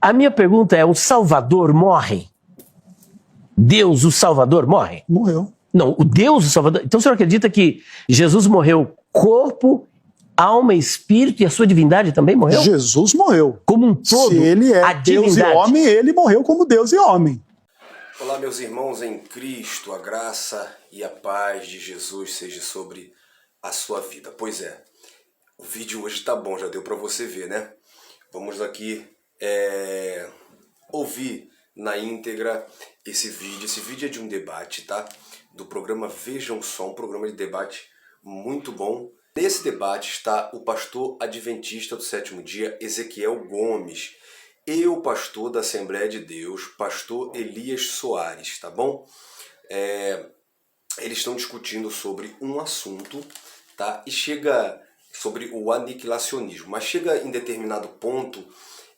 A minha pergunta é, o Salvador morre? Deus, o Salvador, morre? Morreu. Não, o Deus, o Salvador... Então o senhor acredita que Jesus morreu corpo, alma, espírito e a sua divindade também morreu? Jesus morreu. Como um todo, Se ele é a Deus e divindade. homem, ele morreu como Deus e homem. Olá, meus irmãos em Cristo, a graça e a paz de Jesus seja sobre a sua vida. Pois é, o vídeo hoje tá bom, já deu para você ver, né? Vamos aqui ouvir na íntegra esse vídeo. Esse vídeo é de um debate, tá? Do programa Vejam Só, um programa de debate muito bom. Nesse debate está o pastor adventista do sétimo dia, Ezequiel Gomes, e o pastor da Assembleia de Deus, pastor Elias Soares, tá bom? Eles estão discutindo sobre um assunto, tá? E chega sobre o aniquilacionismo, mas chega em determinado ponto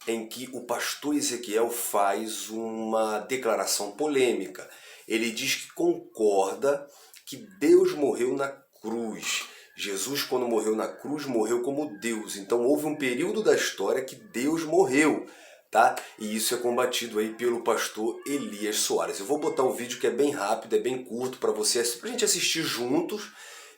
em que o pastor Ezequiel faz uma declaração polêmica. Ele diz que concorda que Deus morreu na cruz. Jesus, quando morreu na cruz, morreu como Deus. Então houve um período da história que Deus morreu, tá? E isso é combatido aí pelo pastor Elias Soares. Eu vou botar um vídeo que é bem rápido, é bem curto para a gente assistir juntos.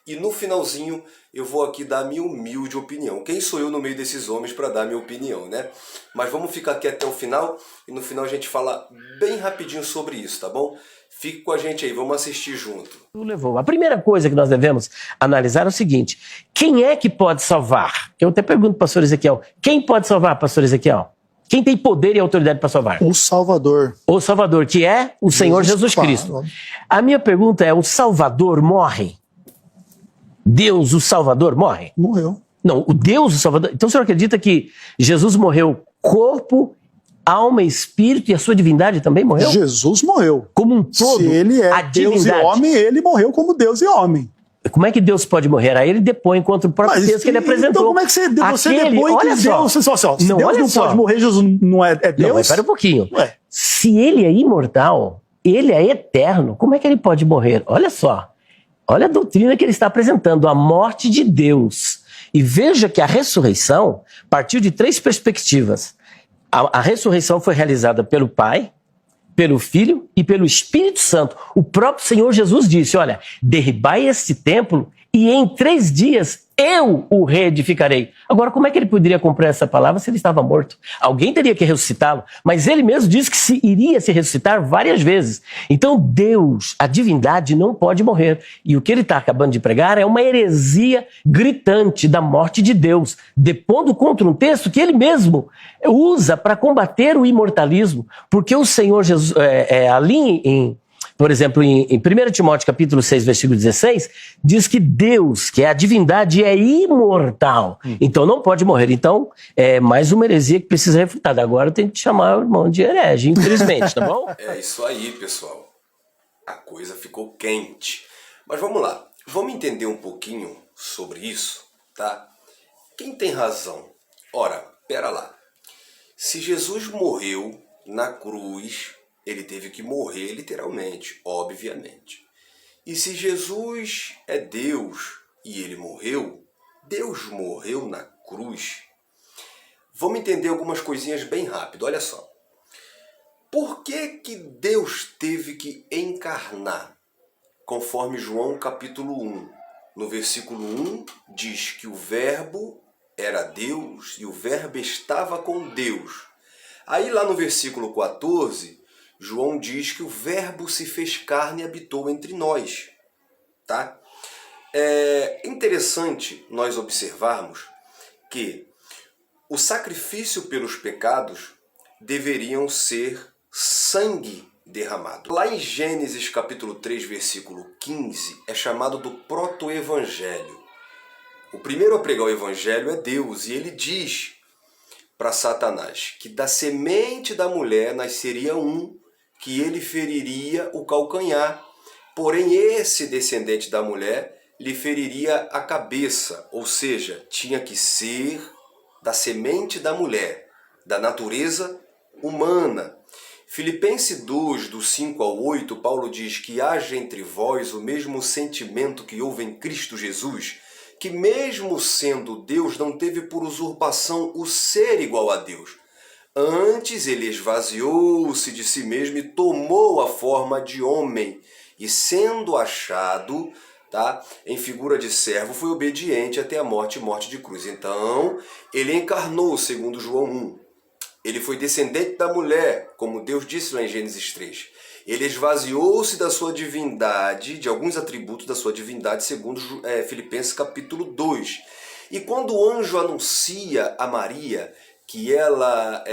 E no finalzinho eu vou aqui dar a minha humilde opinião. Quem sou eu no meio desses homens para dar a minha opinião, né? Mas vamos ficar aqui até o final e no final a gente fala bem rapidinho sobre isso, tá bom? Fique com a gente aí, vamos assistir junto. A primeira coisa que nós devemos analisar é o seguinte: quem é que pode salvar? Eu até pergunto, pastor Ezequiel, quem pode salvar, pastor Ezequiel? Quem tem poder e autoridade para salvar? O Salvador. O Salvador, que é o Senhor Jesus Cristo. A minha pergunta é, o Salvador morre? Deus, o Salvador, morre? Morreu. Não, o Deus, o Salvador... Então o senhor acredita que Jesus morreu corpo, alma, espírito e a sua divindade também morreu? Jesus morreu. Como um todo, Se ele é a Deus divindade. e homem, ele morreu como Deus e homem. Como é que Deus pode morrer? Aí ele depõe contra o próprio texto que ele apresentou. Então como é que você depõe que Deus... Se Não, Deus não pode morrer, Jesus não é Deus? Não, mas espera um pouquinho. Ué. Se ele é imortal, ele é eterno, como é que ele pode morrer? Olha só. Olha a doutrina que ele está apresentando, a morte de Deus. E veja que a ressurreição partiu de três perspectivas. A ressurreição foi realizada pelo Pai, pelo Filho e pelo Espírito Santo. O próprio Senhor Jesus disse, olha, derribai este templo e em 3 dias eu o reedificarei. Agora, como é que ele poderia cumprir essa palavra se ele estava morto? Alguém teria que ressuscitá-lo, mas ele mesmo disse que iria se ressuscitar várias vezes. Então Deus, a divindade, não pode morrer. E o que ele está acabando de pregar é uma heresia gritante da morte de Deus, depondo contra um texto que ele mesmo usa para combater o imortalismo, porque o Senhor Jesus, por exemplo, em 1 Timóteo capítulo 6, versículo 16, diz que Deus, que é a divindade, é imortal. Então não pode morrer. Então, é mais uma heresia que precisa ser refutada. Agora eu tenho que chamar o irmão de herege, infelizmente, tá bom? É isso aí, pessoal. A coisa ficou quente. Mas vamos lá. Vamos entender um pouquinho sobre isso, tá? Quem tem razão? Ora, pera lá. Se Jesus morreu na cruz... ele teve que morrer literalmente, obviamente. E se Jesus é Deus e ele morreu, Deus morreu na cruz. Vamos entender algumas coisinhas bem rápido, olha só. Por que Deus teve que encarnar? Conforme João capítulo 1, no versículo 1, diz que o verbo era Deus e o verbo estava com Deus. Aí lá no versículo 14... João diz que o verbo se fez carne e habitou entre nós, tá? É interessante nós observarmos que o sacrifício pelos pecados deveriam ser sangue derramado. Lá em Gênesis capítulo 3, versículo 15, é chamado do proto-evangelho. O primeiro a pregar o evangelho é Deus, e ele diz para Satanás que da semente da mulher nasceria um que ele feriria o calcanhar, porém esse descendente da mulher lhe feriria a cabeça, ou seja, tinha que ser da semente da mulher, da natureza humana. Filipenses 2, do 5 ao 8, Paulo diz que haja entre vós o mesmo sentimento que houve em Cristo Jesus, que mesmo sendo Deus não teve por usurpação o ser igual a Deus, Antes ele esvaziou-se de si mesmo e tomou a forma de homem. E sendo achado, tá, em figura de servo, foi obediente até a morte e morte de cruz. Então, ele encarnou, segundo João 1. Ele foi descendente da mulher, como Deus disse lá em Gênesis 3. Ele esvaziou-se da sua divindade, de alguns atributos da sua divindade, segundo Filipenses capítulo 2. E quando o anjo anuncia a Maria que ela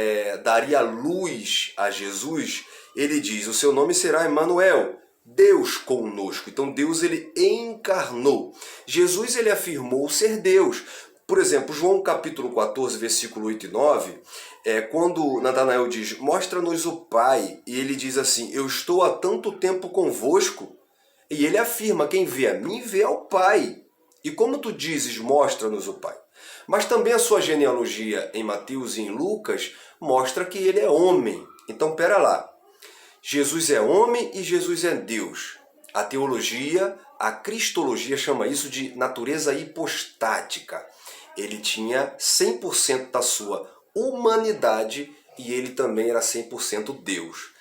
daria luz a Jesus, ele diz, o seu nome será Emanuel, Deus conosco. Então Deus ele encarnou. Jesus ele afirmou ser Deus. Por exemplo, João capítulo 14, versículo 8 e 9, quando Natanael diz, mostra-nos o Pai, e ele diz assim, eu estou há tanto tempo convosco, e ele afirma, quem vê a mim, vê ao Pai. E como tu dizes, mostra-nos o Pai. Mas também a sua genealogia em Mateus e em Lucas mostra que ele é homem. Então, pera lá. Jesus é homem e Jesus é Deus. A teologia, a cristologia chama isso de natureza hipostática. Ele tinha 100% da sua humanidade e ele também era 100% Deus.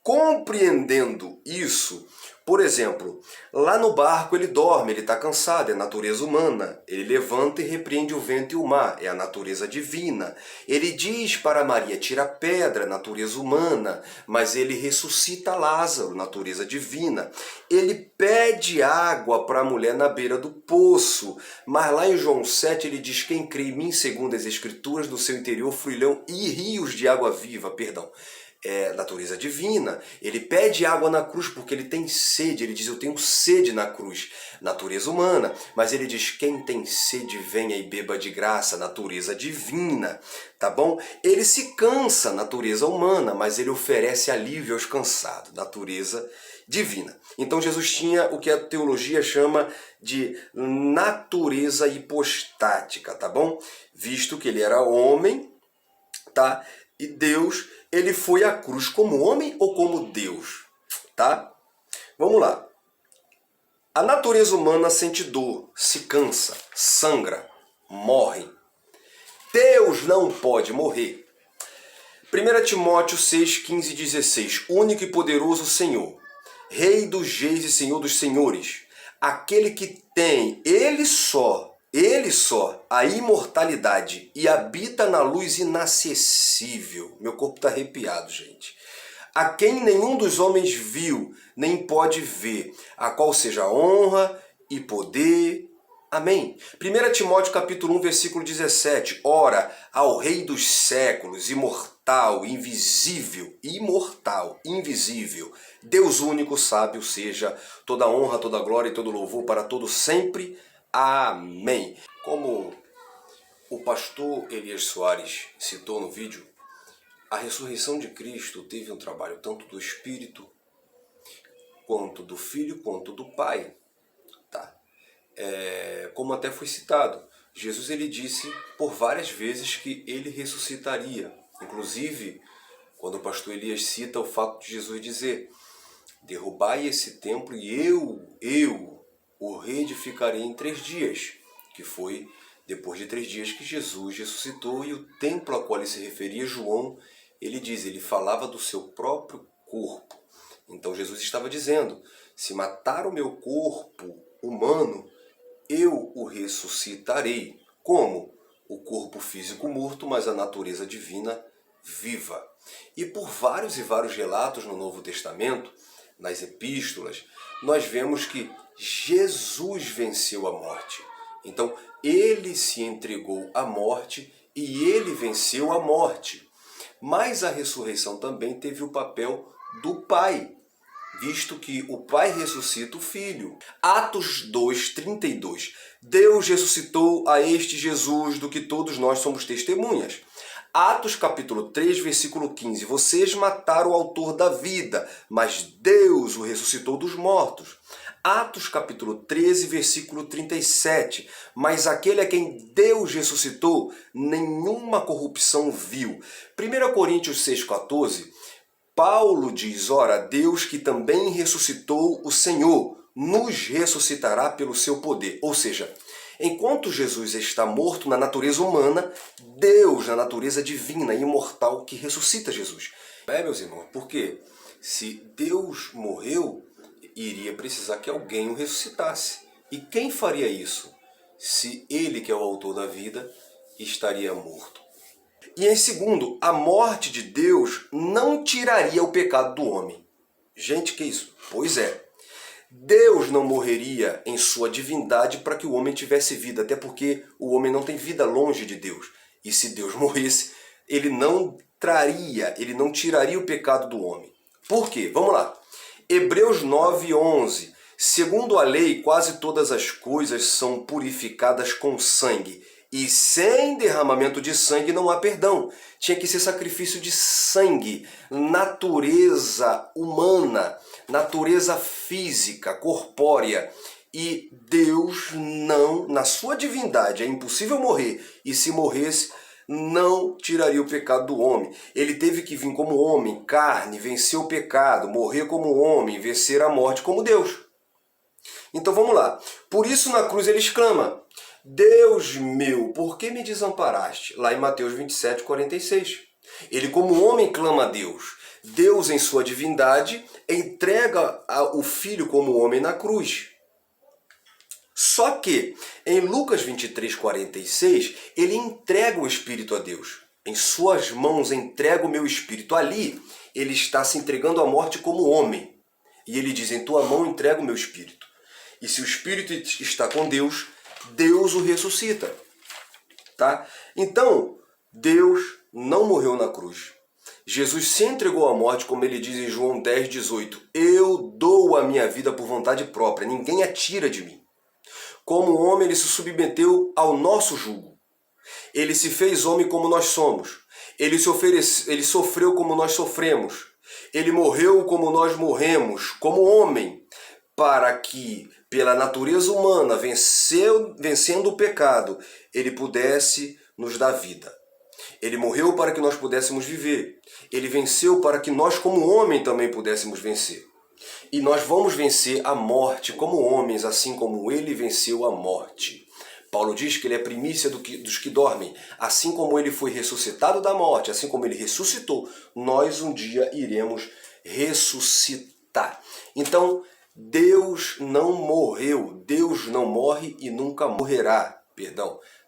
Compreendendo isso, por exemplo, lá no barco ele dorme, ele está cansado, é a natureza humana. Ele levanta e repreende o vento e o mar, é a natureza divina. Ele diz para Maria, tira a pedra, natureza humana, mas ele ressuscita Lázaro, natureza divina. Ele pede água para a mulher na beira do poço, mas lá em João 7 ele diz, quem crê em mim, segundo as escrituras, do seu interior fluirão e rios de água viva, natureza divina. Ele pede água na cruz porque ele tem sede. Ele diz, eu tenho sede na cruz. Natureza humana. Mas ele diz, quem tem sede, venha e beba de graça. Natureza divina. Tá bom? Ele se cansa, natureza humana, mas ele oferece alívio aos cansados. Natureza divina. Então Jesus tinha o que a teologia chama de natureza hipostática, tá bom? Visto que ele era homem, tá? E Deus, ele foi à cruz como homem ou como Deus? Tá? Vamos lá. A natureza humana sente dor, se cansa, sangra, morre. Deus não pode morrer. 1 Timóteo 6, 15 e 16. Único e poderoso Senhor, Rei dos reis e Senhor dos senhores, aquele que tem, Ele só, a imortalidade e habita na luz inacessível. Meu corpo está arrepiado, gente. A quem nenhum dos homens viu, nem pode ver, a qual seja honra e poder. Amém. 1 Timóteo capítulo 1, versículo 17. Ora, ao Rei dos séculos, imortal, invisível, Deus único, sábio, seja toda honra, toda glória e todo louvor para todo sempre. Amém. Como o pastor Elias Soares citou no vídeo, a ressurreição de Cristo teve um trabalho tanto do Espírito, quanto do Filho, quanto do Pai. Tá? Como até foi citado, Jesus ele disse por várias vezes que ele ressuscitaria. Inclusive, quando o pastor Elias cita o fato de Jesus dizer, derrubai esse templo e eu o reedificarei em 3 dias, que foi depois de 3 dias que Jesus ressuscitou, e o templo a qual ele se referia, João, ele diz, ele falava do seu próprio corpo. Então Jesus estava dizendo, se matar o meu corpo humano, eu o ressuscitarei. Como? O corpo físico morto, mas a natureza divina viva. E por vários e vários relatos no Novo Testamento, nas epístolas, nós vemos que Jesus venceu a morte. Então, ele se entregou à morte e ele venceu a morte. Mas a ressurreição também teve o papel do Pai, visto que o Pai ressuscita o Filho. Atos 2, 32. Deus ressuscitou a este Jesus, do que todos nós somos testemunhas. Atos capítulo 3, versículo 15. Vocês mataram o autor da vida, mas Deus o ressuscitou dos mortos. Atos capítulo 13, versículo 37. Mas aquele a quem Deus ressuscitou, nenhuma corrupção viu. 1 Coríntios 6, 14. Paulo diz, ora, Deus que também ressuscitou o Senhor, nos ressuscitará pelo seu poder. Ou seja, Enquanto Jesus está morto na natureza humana, Deus na natureza divina e imortal que ressuscita Jesus. Meus irmãos, porque se Deus morreu, iria precisar que alguém o ressuscitasse. E quem faria isso? Se ele, que é o autor da vida, estaria morto. E em segundo, a morte de Deus não tiraria o pecado do homem. Gente, que isso? Pois é. Deus não morreria em sua divindade para que o homem tivesse vida, até porque o homem não tem vida longe de Deus. E se Deus morresse, ele não tiraria o pecado do homem. Por quê? Vamos lá. Hebreus 9:11. Segundo a lei, quase todas as coisas são purificadas com sangue, e sem derramamento de sangue não há perdão. Tinha que ser sacrifício de sangue, natureza humana, natureza física, corpórea. E Deus não, na sua divindade, é impossível morrer, e se morresse, não tiraria o pecado do homem. Ele teve que vir como homem, carne, vencer o pecado, morrer como homem, vencer a morte como Deus. Então vamos lá. Por isso na cruz ele exclama: Deus meu, por que me desamparaste? Lá em Mateus 27:46. Ele como homem clama a Deus. Deus em sua divindade entrega o Filho como homem na cruz. Só que em Lucas 23:46, ele entrega o Espírito a Deus. Em suas mãos entrega o meu Espírito. Ali, ele está se entregando à morte como homem. E ele diz: em tua mão entrego o meu Espírito. E se o Espírito está com Deus, Deus o ressuscita. Tá? Então, Deus não morreu na cruz. Jesus se entregou à morte, como ele diz em João 10:18. Eu dou a minha vida por vontade própria, ninguém a tira de mim. Como homem, ele se submeteu ao nosso jugo. Ele se fez homem como nós somos. Ele sofreu como nós sofremos. Ele morreu como nós morremos, como homem, para que, pela natureza humana, vencendo o pecado, ele pudesse nos dar vida. Ele morreu para que nós pudéssemos viver. Ele venceu para que nós, como homem, também pudéssemos vencer. E nós vamos vencer a morte como homens, assim como ele venceu a morte. Paulo diz que ele é primícia dos que dormem. Assim como ele foi ressuscitado da morte, assim como ele ressuscitou, nós um dia iremos ressuscitar. Então, Deus não morreu, Deus não morre e nunca morrerá,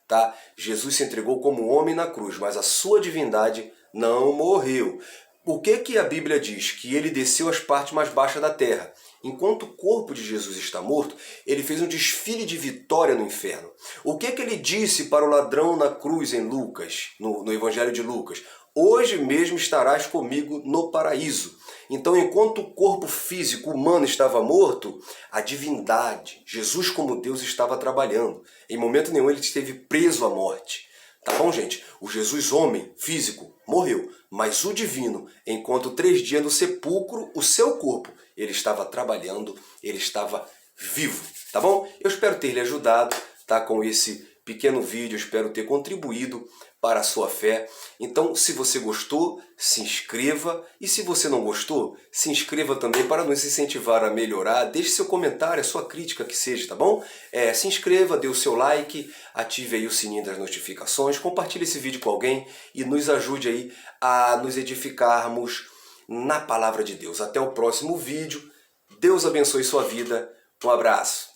tá? Jesus se entregou como homem na cruz, mas a sua divindade não morreu. O que a Bíblia diz? Que ele desceu às partes mais baixas da terra. Enquanto o corpo de Jesus está morto, ele fez um desfile de vitória no inferno. O que ele disse para o ladrão na cruz em Lucas, no Evangelho de Lucas? Hoje mesmo estarás comigo no paraíso. Então, enquanto o corpo físico humano estava morto, a divindade, Jesus como Deus, estava trabalhando. Em momento nenhum ele esteve preso à morte. Tá bom, gente? O Jesus homem, físico, morreu. Mas o divino, enquanto 3 dias no sepulcro, o seu corpo, ele estava trabalhando, ele estava vivo. Tá bom? Eu espero ter lhe ajudado, tá? Com esse pequeno vídeo, eu espero ter contribuído para a sua fé. Então, se você gostou, se inscreva. E se você não gostou, se inscreva também para nos incentivar a melhorar. Deixe seu comentário, a sua crítica que seja, tá bom? Se inscreva, dê o seu like, ative aí o sininho das notificações, compartilhe esse vídeo com alguém e nos ajude aí a nos edificarmos na palavra de Deus. Até o próximo vídeo. Deus abençoe sua vida. Um abraço.